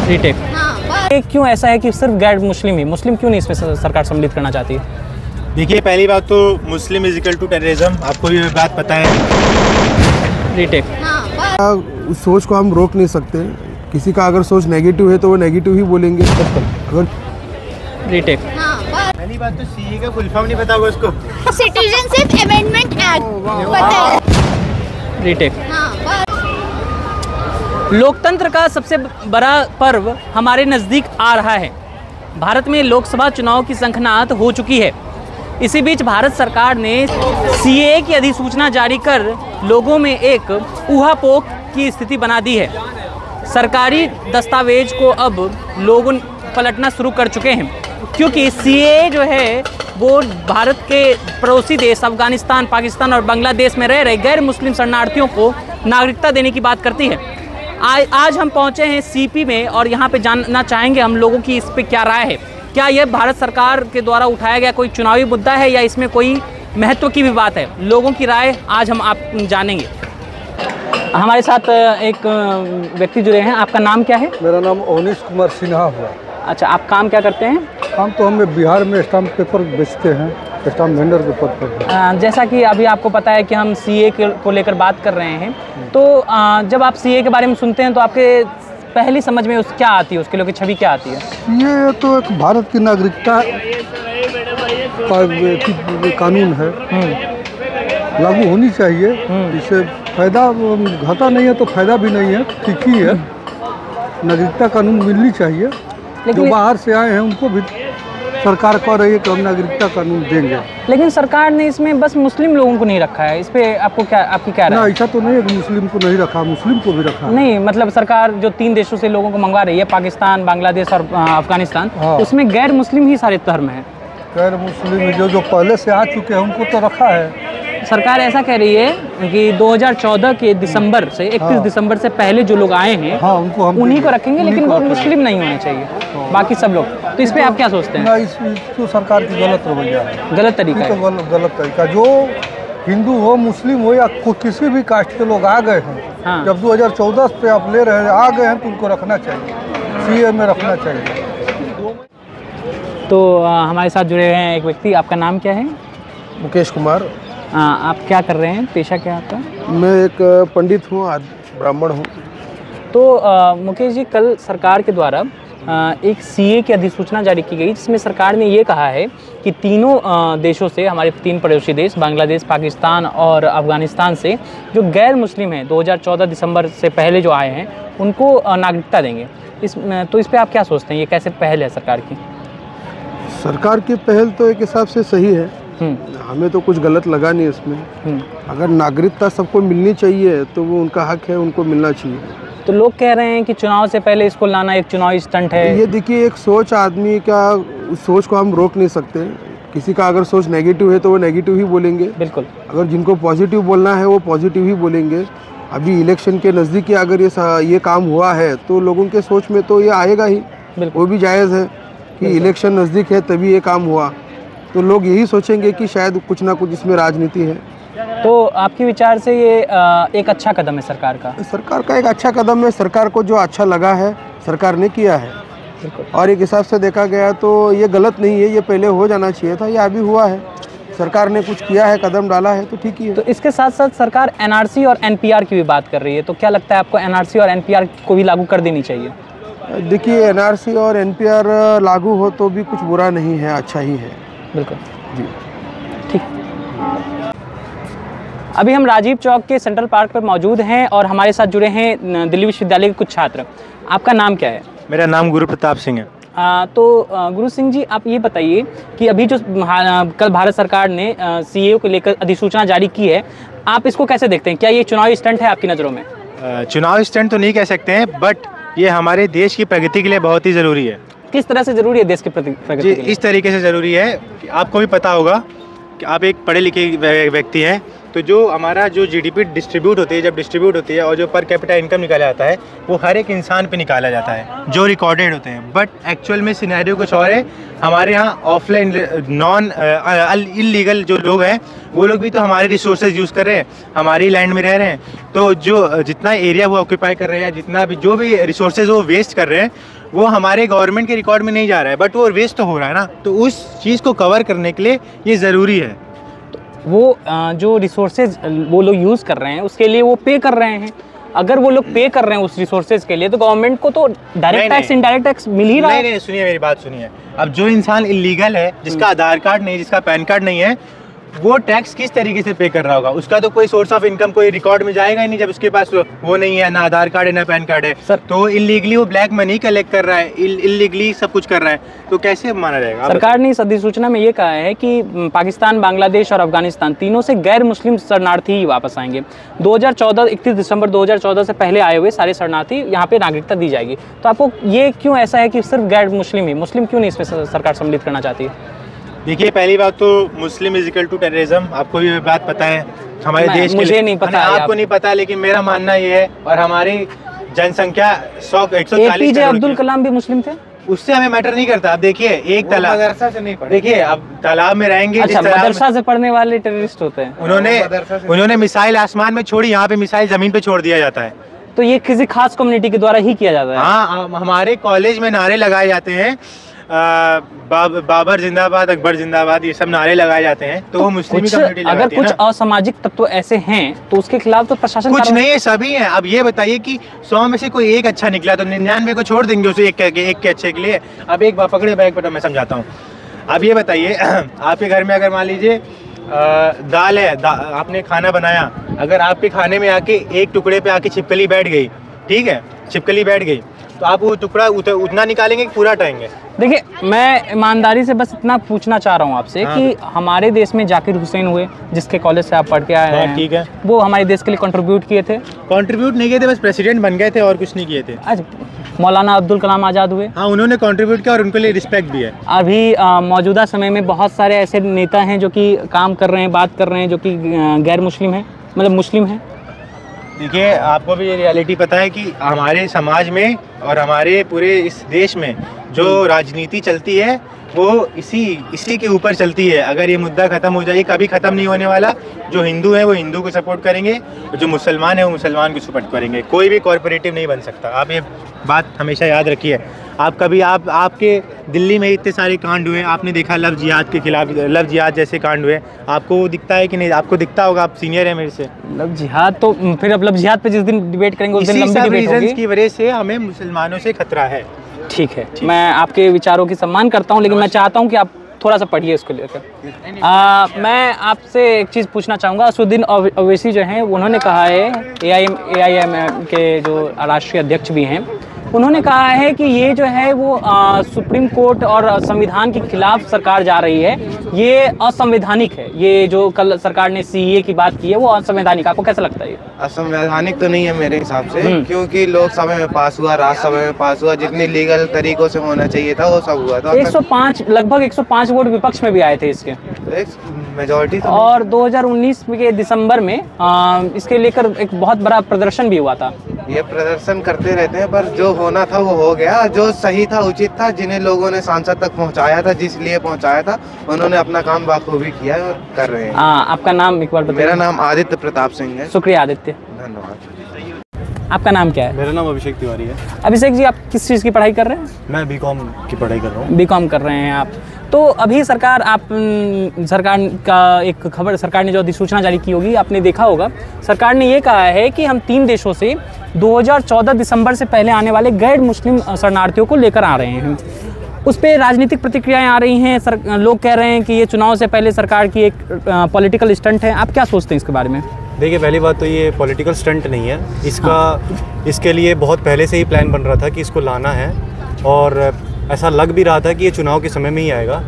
Retake. हाँ, क्यों ऐसा है कि सिर्फ गैर मुस्लिम ही, मुस्लिम क्यों नहीं इसमें सरकार सम्मिलित करना चाहती है? देखिए, पहली बात तो Muslim is equal to terrorism, आपको ये बात पता है। रीटेक। उस सोच को हम रोक नहीं सकते। किसी का अगर सोच नेगेटिव है तो वो नेगेटिव ही बोलेंगे। अगर रीटेक। पहली बात तो सीए का फुल फॉर्म नहीं पता होगा उसको। सिटीजनशिप अमेंडमेंट एक्ट पता है। रीटेक। लोकतंत्र का सबसे बड़ा पर्व हमारे नज़दीक आ रहा है। भारत में लोकसभा चुनाव की संखनात हो चुकी है। इसी बीच भारत सरकार ने सीएए की अधिसूचना जारी कर लोगों में एक ऊहापोह की स्थिति बना दी है। सरकारी दस्तावेज को अब लोग पलटना शुरू कर चुके हैं, क्योंकि सीएए जो है वो भारत के पड़ोसी देश अफगानिस्तान, पाकिस्तान और बांग्लादेश में रह रहे गैर मुस्लिम शरणार्थियों को नागरिकता देने की बात करती है। आज हम पहुंचे हैं सीपी में और यहाँ पे जानना चाहेंगे हम लोगों की इस पे क्या राय है। क्या यह भारत सरकार के द्वारा उठाया गया कोई चुनावी मुद्दा है या इसमें कोई महत्व की भी बात है? लोगों की राय आज हम आप जानेंगे। हमारे साथ एक व्यक्ति जुड़े हैं। आपका नाम क्या है? मेरा नाम अवनीश कुमार सिन्हा हुआ। अच्छा, आप काम क्या करते हैं? काम तो हमें बिहार में स्टाम्प पेपर बेचते हैं, स्टाम्प वेंडर के पद पर। जैसा कि अभी आपको पता है कि हम सीए को लेकर बात कर रहे हैं, तो जब आप सीए के बारे में सुनते हैं तो आपके पहली समझ में क्या आती है, उसके लिए छवि क्या आती है? ये तो एक भारत की नागरिकता का कानून है, लागू होनी चाहिए। इससे फायदा घाटा नहीं है तो फायदा भी नहीं है, ठीक ही है। नागरिकता कानून मिलनी चाहिए। जो बाहर से आए हैं उनको भी सरकार कह रही है कि हम नागरिकता कानून देंगे। लेकिन सरकार ने इसमें बस मुस्लिम लोगों को नहीं रखा है। इस पे आपकी क्या राय? ऐसा तो नहीं है कि मुस्लिम को नहीं रखा, मुस्लिम को भी रखा। नहीं, मतलब सरकार जो 3 देशों से लोगों को मंगवा रही है, पाकिस्तान, बांग्लादेश और अफगानिस्तान, उसमें गैर मुस्लिम ही सारे धर्म है। गैर मुस्लिम जो पहले से आ चुके हैं उनको तो रखा है। सरकार ऐसा कह रही है कि 2014 के दिसंबर से 31 दिसंबर से पहले जो लोग आए हैं उनको हम उन्हीं को रखेंगे, लेकिन वो मुस्लिम नहीं होने चाहिए, बाकी सब लोग। तो इस पे आप क्या सोचते हैं? तो सरकार की गलत रवैया है, गलत तरीका है। तो गलत तरीका। जो हिंदू हो, मुस्लिम हो या किसी भी कास्ट के लोग आ गए हैं, जब 2014 से आप ले रहे हैं, आ गए हैं तो उनको रखना चाहिए, सीए में रखना चाहिए। तो हमारे साथ जुड़े हुए हैं एक व्यक्ति। आपका नाम क्या है? मुकेश कुमार। आप क्या कर रहे हैं? पेशा क्या है आपका? मैं एक पंडित हूँ, ब्राह्मण हूँ। तो मुकेश जी, कल सरकार के द्वारा एक सीए की अधिसूचना जारी की गई, जिसमें सरकार ने ये कहा है कि तीनों देशों से, हमारे 3 पड़ोसी देश बांग्लादेश, पाकिस्तान और अफगानिस्तान से जो गैर मुस्लिम हैं 2014 दिसंबर से पहले जो आए हैं उनको नागरिकता देंगे। तो इस पर आप क्या सोचते हैं, ये कैसे पहल है सरकार की? सरकार की पहल तो एक हिसाब से सही है, हमें तो कुछ गलत लगा नहीं इसमें। अगर नागरिकता सबको मिलनी चाहिए तो वो उनका हक है, उनको मिलना चाहिए। तो लोग कह रहे हैं कि चुनाव से पहले इसको लाना एक चुनावी स्टंट है। ये देखिए, एक सोच आदमी का, उस सोच को हम रोक नहीं सकते। किसी का अगर सोच नेगेटिव है तो वो नेगेटिव ही बोलेंगे। बिल्कुल। अगर जिनको पॉजिटिव बोलना है वो पॉजिटिव ही बोलेंगे। अभी इलेक्शन के नज़दीक अगर ये काम हुआ है तो लोगों के सोच में तो ये आएगा ही। वो भी जायज़ है कि इलेक्शन नज़दीक है तभी ये काम हुआ, तो लोग यही सोचेंगे कि शायद कुछ ना कुछ इसमें राजनीति है। तो आपके विचार से ये एक अच्छा कदम है सरकार का? सरकार का एक अच्छा कदम है। सरकार को जो अच्छा लगा है सरकार ने किया है, और एक हिसाब से देखा गया तो ये गलत नहीं है, ये पहले हो जाना चाहिए था, ये अभी हुआ है। सरकार ने कुछ किया है, कदम डाला है, तो ठीक ही है। तो इसके साथ साथ सरकार एनआरसी और एनपीआर की भी बात कर रही है, तो क्या लगता है आपको एनआरसी और एनपीआर को भी लागू कर देनी चाहिए? देखिए, एनआरसी और एनपीआर लागू हो तो भी कुछ बुरा नहीं है, अच्छा ही है। बिल्कुल जी, ठीक। अभी हम राजीव चौक के सेंट्रल पार्क पर मौजूद हैं और हमारे साथ जुड़े हैं दिल्ली विश्वविद्यालय के कुछ छात्र। आपका नाम क्या है? मेरा नाम गुरु प्रताप सिंह है। तो गुरु सिंह जी, आप ये बताइए कि अभी जो कल भारत सरकार ने सीए को लेकर अधिसूचना जारी की है, आप इसको कैसे देखते हैं? क्या ये चुनावी स्टंट है आपकी नज़रों में? चुनावी स्टंट तो नहीं कह सकते हैं, बट ये हमारे देश की प्रगति के लिए बहुत ही ज़रूरी है। किस तरह से ज़रूरी है देश की प्रगति के लिए? इस तरीके से ज़रूरी है कि आपको भी पता होगा कि आप एक पढ़े लिखे व्यक्ति हैं, तो जो हमारा जो जीडीपी डिस्ट्रीब्यूट होती है, जब डिस्ट्रीब्यूट होती है और जो पर कैपिटा इनकम निकाला जाता है वो हर एक इंसान पे निकाला जाता है जो रिकॉर्डेड होते हैं। बट एक्चुअल में सिनेरियो कुछ और है। हमारे यहाँ ऑफलाइन नॉन इलीगल जो लोग हैं वो लोग भी तो हमारे रिसोर्सेज यूज़ कर रहे हैं, हमारी लैंड में रह रहे हैं। तो जो जितना एरिया वो ऑक्यूपाई कर रहे हैं, जितना भी जो भी रिसोर्सेज वो वेस्ट कर रहे हैं वो हमारे गवर्नमेंट के रिकॉर्ड में नहीं जा रहा है, बट वो वेस्ट तो हो रहा है ना। तो उस चीज़ को कवर करने के लिए ये ज़रूरी है। वो जो रिसोर्सेज वो लोग यूज़ कर रहे हैं उसके लिए वो पे कर रहे हैं। अगर वो लोग पे कर रहे हैं उस रिसोर्सेज के लिए तो गवर्नमेंट को तो डायरेक्ट टैक्स इनडायरेक्ट टैक्स मिल ही रहा है। नहीं, सुनिए मेरी बात सुनिए। अब जो इंसान इलीगल है, जिसका आधार कार्ड नहीं, जिसका पैन कार्ड नहीं है, वो टैक्स किस तरीके से पे कर रहा होगा? उसका तो कोई सोर्स ऑफ इनकम कोई रिकॉर्ड में जाएगा ही नहीं जब उसके पास वो नहीं है, ना आधार कार्ड है ना पैन कार्ड है। सर, तो इलीगली वो ब्लैक मनी कलेक्ट कर रहा है, इलीगली सब कुछ कर रहा है, तो कैसे माना जाएगा? सरकार ने इस अधिसूचना में ये कहा है कि पाकिस्तान, बांग्लादेश और अफगानिस्तान तीनों से गैर मुस्लिम शरणार्थी ही वापस आएंगे। 31 दिसंबर 2014 से पहले आए हुए सारे शरणार्थी यहाँ पे नागरिकता दी जाएगी। तो आपको ये क्यों ऐसा है कि सिर्फ गैर मुस्लिम ही, मुस्लिम क्यों नहीं इसमें सरकार सम्मिलित करना चाहती है? देखिए, पहली बात तो Muslim is equal to terrorism, आपको ये बात पता है हमारे देश के मुझे नहीं पता, आपको नहीं पता, लेकिन मेरा मानना ये है। और हमारी जनसंख्या 140 APJ अब्दुल कलाम भी मुस्लिम थे, उससे हमें मैटर नहीं करता। अब देखिए, एक तालाब मदरसा से नहीं पढ़े, देखिए अब तालाब में रहेंगे। अच्छा, मदरसा से पढ़ने वाले टेररिस्ट होते हैं। उन्होंने मिसाइल आसमान में छोड़ी, यहाँ पे मिसाइल जमीन पे छोड़ दिया जाता है। तो ये किसी खास कम्युनिटी के द्वारा ही किया जाता है? हाँ, हमारे कॉलेज में नारे लगाए जाते हैं, बाबर जिंदाबाद, अकबर जिंदाबाद, ये सब नारे लगाए जाते हैं। तो वो मुस्लिम कम्युनिटी लगाती है। अगर कुछ असामाजिक तत्व ऐसे हैं तो उसके खिलाफ तो प्रशासन कुछ नहीं है, सभी हैं। अब ये बताइए कि 100 में से कोई एक अच्छा निकला तो 99 को छोड़ देंगे उसे एक के अच्छे के लिए? अब एक पकड़े बैग पर, मैं समझाता हूँ। अब ये बताइए, आपके घर में अगर मान लीजिए दाल है, आपने खाना बनाया, अगर आपके खाने में आके एक टुकड़े पे आके छिपकली बैठ गई, ठीक है, छिपकली बैठ गई, तो आप वो टुकड़ा उतना निकालेंगे कि पूरा हटाएंगे? देखिए, मैं ईमानदारी से बस इतना पूछना चाह रहा हूँ आपसे कि हमारे देश में जाकिर हुसैन हुए, जिसके कॉलेज से आप पढ़ के आए हैं, ठीक है, वो हमारे देश के लिए कंट्रीब्यूट किए थे? कंट्रीब्यूट नहीं किए थे, बस प्रेसिडेंट बन गए थे और कुछ नहीं किए थे। आज मौलाना अब्दुल कलाम आज़ाद हुए, हाँ, उन्होंने कंट्रीब्यूट किया और उनके लिए रिस्पेक्ट भी है। अभी मौजूदा समय में बहुत सारे ऐसे नेता हैं जो कि काम कर रहे हैं, बात कर रहे हैं, जो कि गैर मुस्लिम हैं, मतलब मुस्लिम हैं। देखिए, आपको भी ये रियलिटी पता है कि हमारे समाज में और हमारे पूरे इस देश में जो राजनीति चलती है वो इसी के ऊपर चलती है। अगर ये मुद्दा खत्म हो जाए, कभी खत्म नहीं होने वाला। जो हिंदू है वो हिंदू को सपोर्ट करेंगे, और जो मुसलमान है वो मुसलमान को सपोर्ट करेंगे। कोई भी कॉरपोरेटिव नहीं बन सकता। आप ये बात हमेशा याद रखिए। आपके दिल्ली में इतने सारे कांड हुए, आपने देखा लव जिहाद के खिलाफ, लव जिहाद जैसे कांड हुए, आपको वो दिखता है कि नहीं? आपको दिखता होगा, आप सीनियर है मेरे से। लव जिहाद तो फिर अब लव जिहाद पे जिस दिन डिबेट करेंगे उस दिन लंबी डिबेट होगी। की वजह से हमें मुसलमानों से खतरा है। ठीक है, मैं आपके विचारों की सम्मान करता हूं, लेकिन मैं चाहता हूं कि आप थोड़ा सा पढ़िए इसको लेकर। मैं आपसे एक चीज़ पूछना चाहूँगा। असुद्दीन ओवैसी जो हैं उन्होंने कहा है, AIM के जो राष्ट्रीय अध्यक्ष भी हैं, उन्होंने कहा है कि ये जो है वो सुप्रीम कोर्ट और संविधान के खिलाफ सरकार जा रही है, ये असंवैधानिक है। ये जो कल सरकार ने CAA की बात की है वो असंवैधानिक। आपको कैसा लगता है? ये असंवैधानिक तो नहीं है मेरे हिसाब से, क्योंकि लोकसभा में पास हुआ, राज्यसभा में पास हुआ, जितनी लीगल तरीकों से होना चाहिए था वो सब हुआ था। लगभग 105 वोट विपक्ष में भी आए थे इसके, मेजॉरिटी। और 2019 के दिसंबर में इसके लेकर एक बहुत बड़ा प्रदर्शन भी हुआ था। ये प्रदर्शन करते रहते हैं, पर जो होना था वो हो गया। जो सही था, उचित था, जिन्हें लोगों ने सांसद तक पहुंचाया था, जिस लिए पहुंचाया था, उन्होंने अपना काम बाखूबी किया है और कर रहे हैं। आपका नाम एक बार बताइए। मेरा नाम आदित्य प्रताप सिंह है। शुक्रिया आदित्य, धन्यवाद। आपका नाम क्या है? मेरा नाम अभिषेक तिवारी है। अभिषेक जी, आप किस चीज़ की पढ़ाई कर रहे हैं? मैं BCom की पढ़ाई कर रहा हूँ। BCom कर रहे हैं आप। तो अभी सरकार का एक खबर, सरकार ने जो अधिसूचना जारी की होगी, आपने देखा होगा। सरकार ने ये कहा है कि हम 3 देशों से 2014 दिसंबर से पहले आने वाले गैर मुस्लिम शरणार्थियों को लेकर आ रहे हैं। उस पर राजनीतिक प्रतिक्रियाएं आ रही हैं। लोग कह रहे हैं कि ये चुनाव से पहले सरकार की एक पॉलिटिकल स्टंट है। आप क्या सोचते हैं इसके बारे में? देखिए, पहली बात तो ये पॉलिटिकल स्टंट नहीं है। इसके लिए बहुत पहले से ही प्लान बन रहा था कि इसको लाना है, और ऐसा लग भी रहा था कि ये चुनाव के समय में ही आएगा।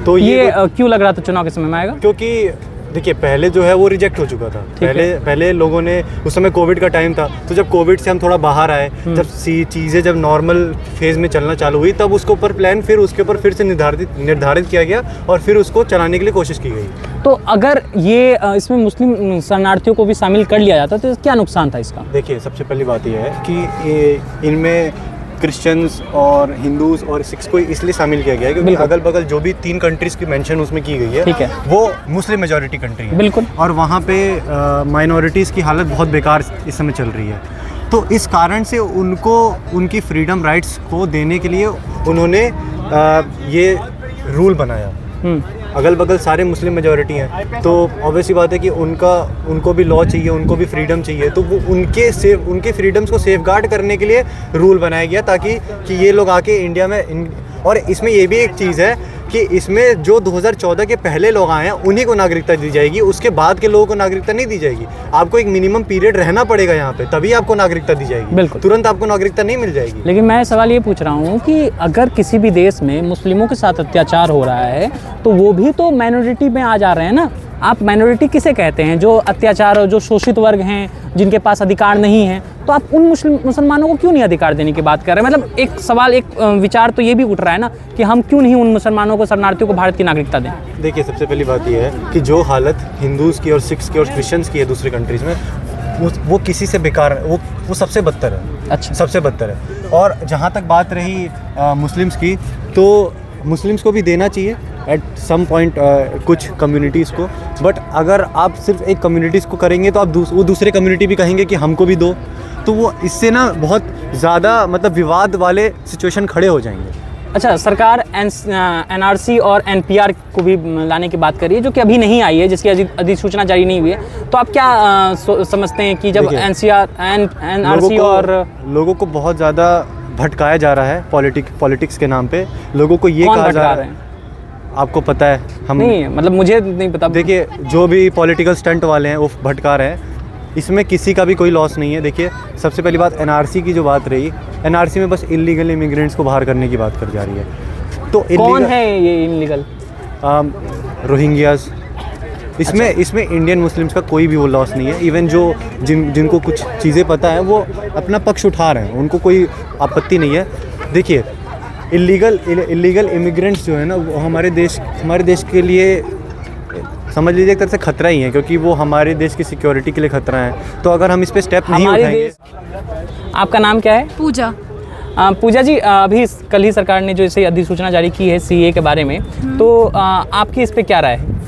तो ये क्यों लग रहा था चुनाव के समय में आएगा? क्योंकि देखिए पहले जो है वो रिजेक्ट हो चुका था। पहले लोगों ने, उस समय कोविड का टाइम था, तो जब कोविड से हम थोड़ा बाहर आए, जब चीज़ें जब नॉर्मल फेज़ में चलना चालू हुई, तब उसके ऊपर प्लान उसके ऊपर फिर से निर्धारित किया गया और फिर उसको चलाने के लिए कोशिश की गई। तो अगर ये इसमें मुस्लिम शरणार्थियों को भी शामिल कर लिया जाता तो क्या नुकसान था इसका? देखिए सबसे पहली बात यह है कि इनमें क्रिश्चियंस और हिंदूज और सिख्स को इसलिए शामिल किया गया है क्योंकि अगल बगल जो भी 3 कंट्रीज़ की मेंशन उसमें की गई है, ठीक है, वो मुस्लिम मेजॉरिटी कंट्री है। बिल्कुल। और वहाँ पे माइनॉरिटीज़ की हालत बहुत बेकार इस समय चल रही है। तो इस कारण से उनको उनकी फ्रीडम राइट्स को देने के लिए उन्होंने ये रूल बनाया। अगल बगल सारे मुस्लिम मेजॉरिटी हैं, तो ऑब्वियसली बात है कि उनको भी लॉ चाहिए, उनको भी फ्रीडम चाहिए, तो वो उनके फ्रीडम्स को सेफगार्ड करने के लिए रूल बनाया गया ताकि ये लोग आके इंडिया में और इसमें ये भी एक चीज़ है कि इसमें जो 2014 के पहले लोग आए हैं उन्हीं को नागरिकता दी जाएगी, उसके बाद के लोगों को नागरिकता नहीं दी जाएगी। आपको एक मिनिमम पीरियड रहना पड़ेगा यहाँ पे, तभी आपको नागरिकता दी जाएगी। बिल्कुल, तुरंत आपको नागरिकता नहीं मिल जाएगी। लेकिन मैं सवाल ये पूछ रहा हूँ कि अगर किसी भी देश में मुस्लिमों के साथ अत्याचार हो रहा है तो वो भी तो माइनॉरिटी में आ जा रहे हैं ना। आप माइनॉरिटी किसे कहते हैं? जो अत्याचार, जो शोषित वर्ग हैं, जिनके पास अधिकार नहीं है, तो आप उन मुसलमानों को क्यों नहीं अधिकार देने की बात कर रहे हैं? मतलब एक सवाल, एक विचार तो ये भी उठ रहा है ना कि हम क्यों नहीं उन मुसलमानों को, शरणार्थियों को भारत की नागरिकता दें? देखिए सबसे पहली बात यह है कि जो हालत हिंदूज़ की और सिख्स की और क्रिश्चियंस की है दूसरी कंट्रीज़ में, वो किसी से बेकार है, वो सबसे बदतर है। अच्छा, सबसे बदतर है। और जहाँ तक बात रही मुस्लिम्स की, तो मुस्लिम्स को भी देना चाहिए एट सम पॉइंट कुछ कम्युनिटीज़ को, बट अगर आप सिर्फ एक कम्युनिटीज़ को करेंगे तो आप वो दूसरे कम्युनिटी भी कहेंगे कि हमको भी दो, तो वो इससे ना बहुत ज़्यादा मतलब विवाद वाले सिचुएशन खड़े हो जाएंगे। अच्छा, सरकार NRC और NPR को भी लाने की बात करी है, जो कि अभी नहीं आई है, जिसकी अधिसूचना जारी नहीं हुई है। तो आप क्या समझते हैं कि जब NRC और लोगों को बहुत ज़्यादा भटकाया जा रहा है पॉलिटिक्स के नाम पे, लोगों को ये कहा जा रहा है, आपको पता है? हम नहीं, मतलब मुझे नहीं पता। देखिए जो भी पॉलिटिकल स्टंट वाले हैं वो भटका रहे हैं, इसमें किसी का भी कोई लॉस नहीं है। देखिए सबसे पहली बात NRC की जो बात रही, NRC में बस इलीगल इमिग्रेंट्स को बाहर करने की बात कर जा रही है। तो कौन है ये इलीगल? रोहिंग्यास। इसमें इंडियन मुस्लिम्स का कोई भी वो लॉस नहीं है। इवन जिनको कुछ चीज़ें पता है वो अपना पक्ष उठा रहे हैं, उनको कोई आपत्ति नहीं है। देखिए इलीगल इमिग्रेंट्स जो है ना, वो हमारे देश के लिए समझ लीजिए एक तरह से खतरा ही है, क्योंकि वो हमारे देश की सिक्योरिटी के लिए खतरा है। तो अगर हम इस पे स्टेप नहीं उठाएंगे। आपका नाम क्या है? पूजा। पूजा जी, अभी कल ही सरकार ने जो इसे अधिसूचना जारी की है CAA के बारे में, तो आपकी इस पे क्या राय है?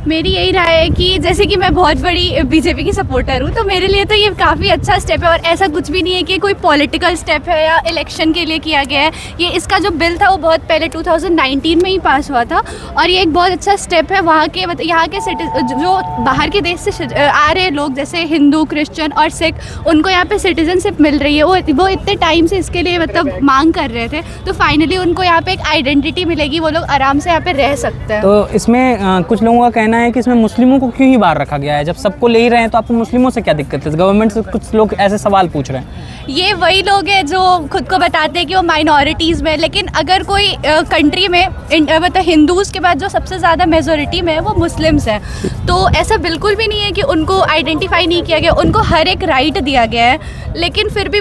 मेरी यही राय है कि जैसे कि मैं बहुत बड़ी बीजेपी की सपोर्टर हूँ, तो मेरे लिए तो ये काफ़ी अच्छा स्टेप है। और ऐसा कुछ भी नहीं है कि कोई पॉलिटिकल स्टेप है या इलेक्शन के लिए किया गया है। ये इसका जो बिल था वो बहुत पहले 2019 में ही पास हुआ था, और ये एक बहुत अच्छा स्टेप है। वहाँ के यहाँ के जो बाहर के देश से आ रहे लोग, जैसे हिंदू, क्रिश्चियन और सिख, उनको यहाँ पे सिटीजनशिप मिल रही है। वो इतने टाइम से इसके लिए मतलब मांग कर रहे थे, तो फाइनली उनको यहाँ पे एक आइडेंटिटी मिलेगी, वो लोग आराम से यहाँ पे रह सकते हैं। तो इसमें कुछ लोगों का कहना है कि इसमें मुस्लिमों को क्यों ही बाहर रखा गया है? जब सबको ले ही रहे हैं तो आपको मुस्लिमों से क्या दिक्कत है? गवर्नमेंट से कुछ लोग ऐसे सवाल पूछ रहे हैं। ये वही लोग हैं जो खुद को बताते हैं कि वो माइनॉरिटीज़ में, लेकिन अगर कोई कंट्री में मतलब हिंदूज़ के बाद जो सबसे ज़्यादा मेजोरिटी में है वो मुस्लिम्स हैं, तो ऐसा बिल्कुल भी नहीं है कि उनको आइडेंटिफाई नहीं किया गया। उनको हर एक राइट दिया गया है, लेकिन फिर भी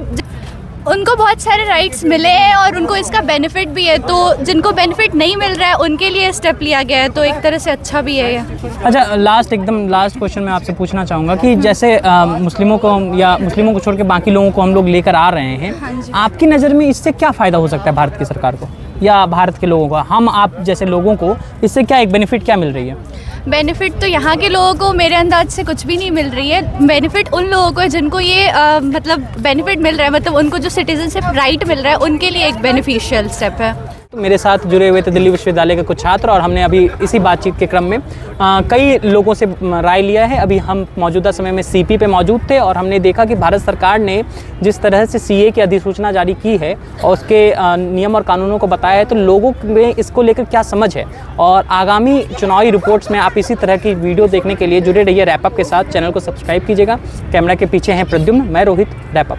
उनको बहुत सारे राइट्स मिले हैं और उनको इसका बेनिफिट भी है। तो जिनको बेनिफिट नहीं मिल रहा है उनके लिए स्टेप लिया गया है, तो एक तरह से अच्छा भी है ये। अच्छा, एकदम लास्ट क्वेश्चन मैं आपसे पूछना चाहूँगा कि जैसे मुस्लिमों को छोड़ के बाकी लोगों को हम लोग लेकर आ रहे हैं, आपकी नज़र में इससे क्या फ़ायदा हो सकता है भारत की सरकार को या भारत के लोगों को? आप जैसे लोगों को इससे क्या एक बेनिफिट क्या मिल रही है? बेनिफिट तो यहाँ के लोगों को मेरे अंदाज से कुछ भी नहीं मिल रही है। बेनिफिट उन लोगों को है जिनको ये मतलब बेनिफिट मिल रहा है, मतलब उनको जो सिटीजनशिप राइट मिल रहा है, उनके लिए एक बेनिफिशियल स्टेप है। तो मेरे साथ जुड़े हुए थे दिल्ली विश्वविद्यालय के कुछ छात्र, और हमने अभी इसी बातचीत के क्रम में कई लोगों से राय लिया है। अभी हम मौजूदा समय में CP पे मौजूद थे और हमने देखा कि भारत सरकार ने जिस तरह से CA की अधिसूचना जारी की है और उसके नियम और कानूनों को बताया है, तो लोगों में इसको लेकर क्या समझ है। और आगामी चुनावी रिपोर्ट्स में आप इसी तरह की वीडियो देखने के लिए जुड़े रहिए रैपअप के साथ। चैनल को सब्सक्राइब कीजिएगा। कैमरा के पीछे हैं प्रद्युम्न, मैं रोहित, रैपअप।